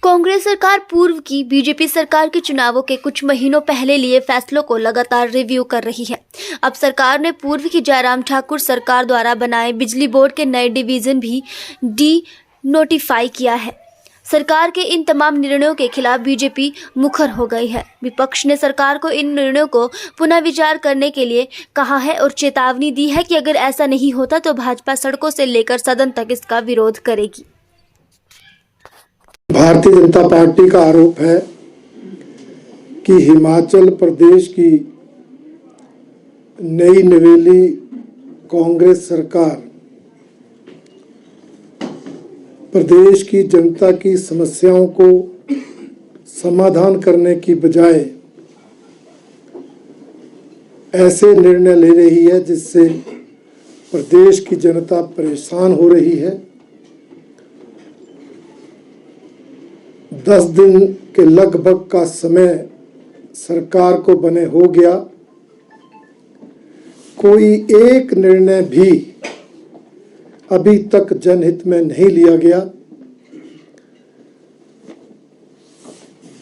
कांग्रेस सरकार पूर्व की बीजेपी सरकार के चुनावों के कुछ महीनों पहले लिए फैसलों को लगातार रिव्यू कर रही है। अब सरकार ने पूर्व की जयराम ठाकुर सरकार द्वारा बनाए बिजली बोर्ड के नए डिवीजन भी डी नोटिफाई किया है। सरकार के इन तमाम निर्णयों के खिलाफ बीजेपी मुखर हो गई है। विपक्ष ने सरकार को इन निर्णयों को पुनः विचार करने के लिए कहा है और चेतावनी दी है कि अगर ऐसा नहीं होता तो भाजपा सड़कों से लेकर सदन तक इसका विरोध करेगी। भारतीय जनता पार्टी का आरोप है कि हिमाचल प्रदेश की नई नवेली कांग्रेस सरकार प्रदेश की जनता की समस्याओं को समाधान करने की बजाय ऐसे निर्णय ले रही है जिससे प्रदेश की जनता परेशान हो रही है। 10 दिन के लगभग का समय सरकार को बने हो गया, कोई एक निर्णय भी अभी तक जनहित में नहीं लिया गया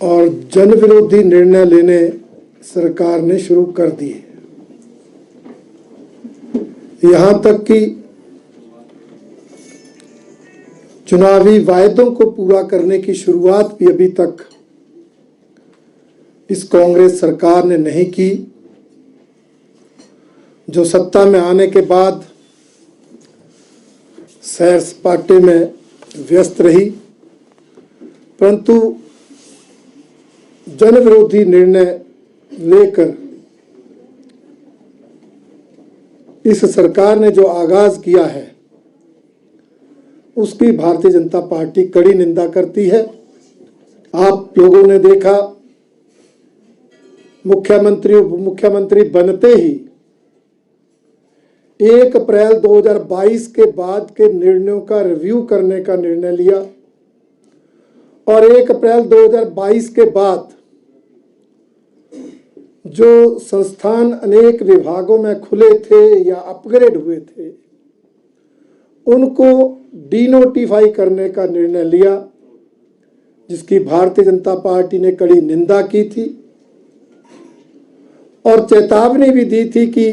और जन विरोधी निर्णय लेने सरकार ने शुरू कर दिए। यहां तक कि चुनावी वायदों को पूरा करने की शुरुआत भी अभी तक इस कांग्रेस सरकार ने नहीं की, जो सत्ता में आने के बाद सैर सपाटे में व्यस्त रही, परंतु जन विरोधी निर्णय लेकर इस सरकार ने जो आगाज किया है उसकी भारतीय जनता पार्टी कड़ी निंदा करती है। आप लोगों ने देखा, मुख्यमंत्री उप मुख्यमंत्री बनते ही 1 अप्रैल 2022 के बाद के निर्णयों का रिव्यू करने का निर्णय लिया और 1 अप्रैल 2022 के बाद जो संस्थान अनेक विभागों में खुले थे या अपग्रेड हुए थे उनको डीनोटिफाई करने का निर्णय लिया, जिसकी भारतीय जनता पार्टी ने कड़ी निंदा की थी और चेतावनी भी दी थी कि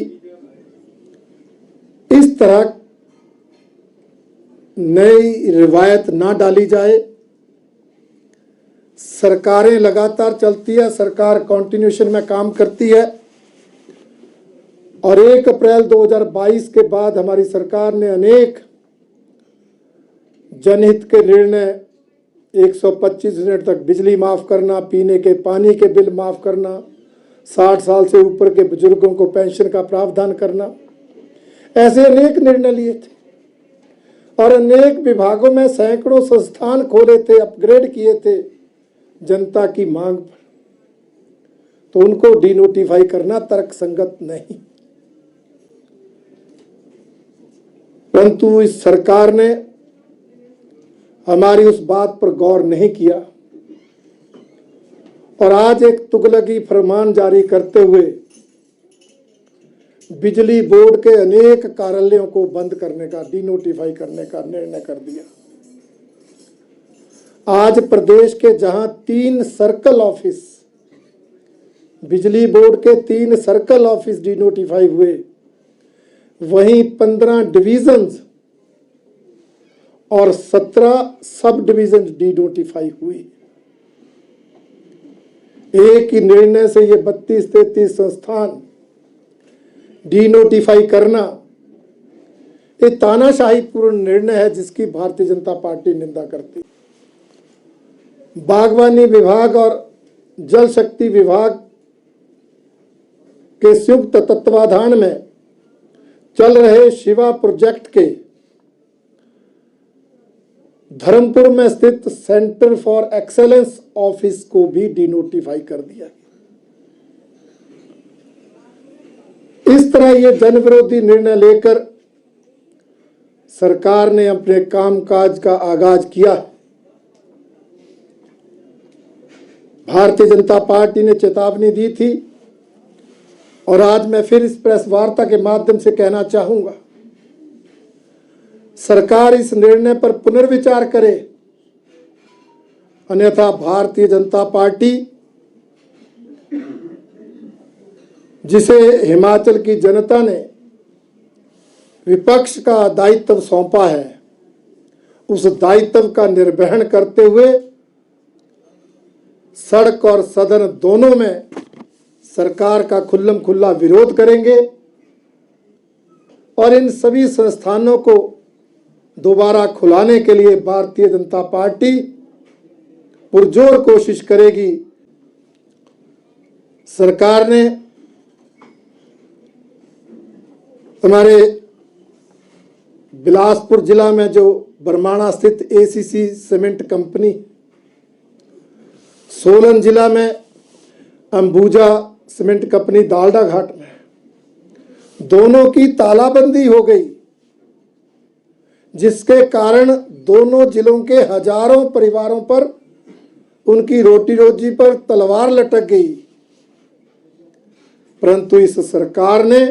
इस तरह नई रिवायत ना डाली जाए। सरकारें लगातार चलती है, सरकार कॉन्टिन्यूशन में काम करती है और 1 अप्रैल 2022 के बाद हमारी सरकार ने अनेक जनहित के निर्णय, 125 यूनिट तक बिजली माफ करना, पीने के पानी के बिल माफ करना, 60 साल से ऊपर के बुजुर्गों को पेंशन का प्रावधान करना, ऐसे अनेक निर्णय लिए थे और अनेक विभागों में सैकड़ों संस्थान खोले थे, अपग्रेड किए थे जनता की मांग पर, तो उनको डीनोटिफाई करना तर्कसंगत नहीं। परंतु इस सरकार ने हमारी उस बात पर गौर नहीं किया और आज एक तुगलकी फरमान जारी करते हुए बिजली बोर्ड के अनेक कार्यालयों को बंद करने का, डीनोटिफाई करने का निर्णय कर दिया। आज प्रदेश के जहां 3 सर्कल ऑफिस, बिजली बोर्ड के 3 सर्कल ऑफिस डीनोटिफाई हुए, वहीं 15 डिवीजन्स और 17 सब डिवीजन डीनोटिफाई हुई। एक ही निर्णय से ये 32-33 संस्थान डीनोटिफाई करना ये तानाशाहीपूर्ण निर्णय है, जिसकी भारतीय जनता पार्टी निंदा करती है। बागवानी विभाग और जल शक्ति विभाग के संयुक्त तत्वाधान में चल रहे शिवा प्रोजेक्ट के धर्मपुर में स्थित सेंटर फॉर एक्सेलेंस ऑफिस को भी डीनोटिफाई कर दिया। इस तरह ये जन विरोधी निर्णय लेकर सरकार ने अपने कामकाज का आगाज किया। भारतीय जनता पार्टी ने चेतावनी दी थी और आज मैं फिर इस प्रेस वार्ता के माध्यम से कहना चाहूंगा, सरकार इस निर्णय पर पुनर्विचार करे अन्यथा भारतीय जनता पार्टी, जिसे हिमाचल की जनता ने विपक्ष का दायित्व सौंपा है, उस दायित्व का निर्वहन करते हुए सड़क और सदन दोनों में सरकार का खुल्लम खुल्ला विरोध करेंगे और इन सभी संस्थानों को दोबारा खुलाने के लिए भारतीय जनता पार्टी पुरजोर कोशिश करेगी। सरकार ने हमारे बिलासपुर जिला में जो बरमाणा स्थित एसीसी सीमेंट कंपनी, सोलन जिला में अंबुजा सीमेंट कंपनी दालडा घाट में, दोनों की तालाबंदी हो गई, जिसके कारण दोनों जिलों के हजारों परिवारों पर उनकी रोटी रोजी पर तलवार लटक गई। परंतु इस सरकार ने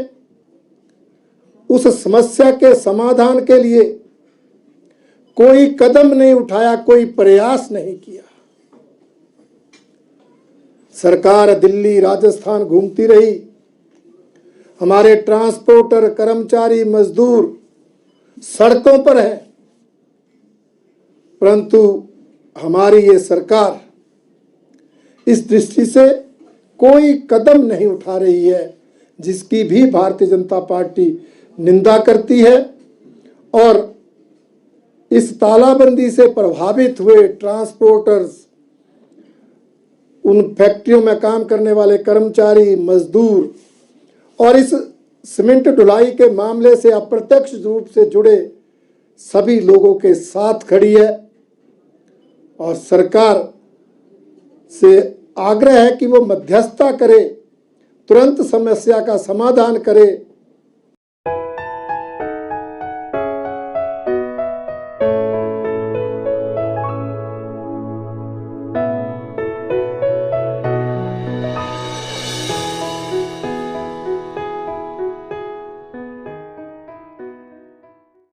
उस समस्या के समाधान के लिए कोई कदम नहीं उठाया, कोई प्रयास नहीं किया। सरकार दिल्ली, राजस्थान घूमती रही, हमारे ट्रांसपोर्टर, कर्मचारी, मजदूर सड़कों पर है, परंतु हमारी ये सरकार इस दृष्टि से कोई कदम नहीं उठा रही है, जिसकी भी भारतीय जनता पार्टी निंदा करती है। और इस तालाबंदी से प्रभावित हुए ट्रांसपोर्टर्स, उन फैक्ट्रियों में काम करने वाले कर्मचारी, मजदूर और इस सीमेंट ढुलाई के मामले से अप्रत्यक्ष रूप से जुड़े सभी लोगों के साथ खड़ी है और सरकार से आग्रह है कि वो मध्यस्थता करे, तुरंत समस्या का समाधान करे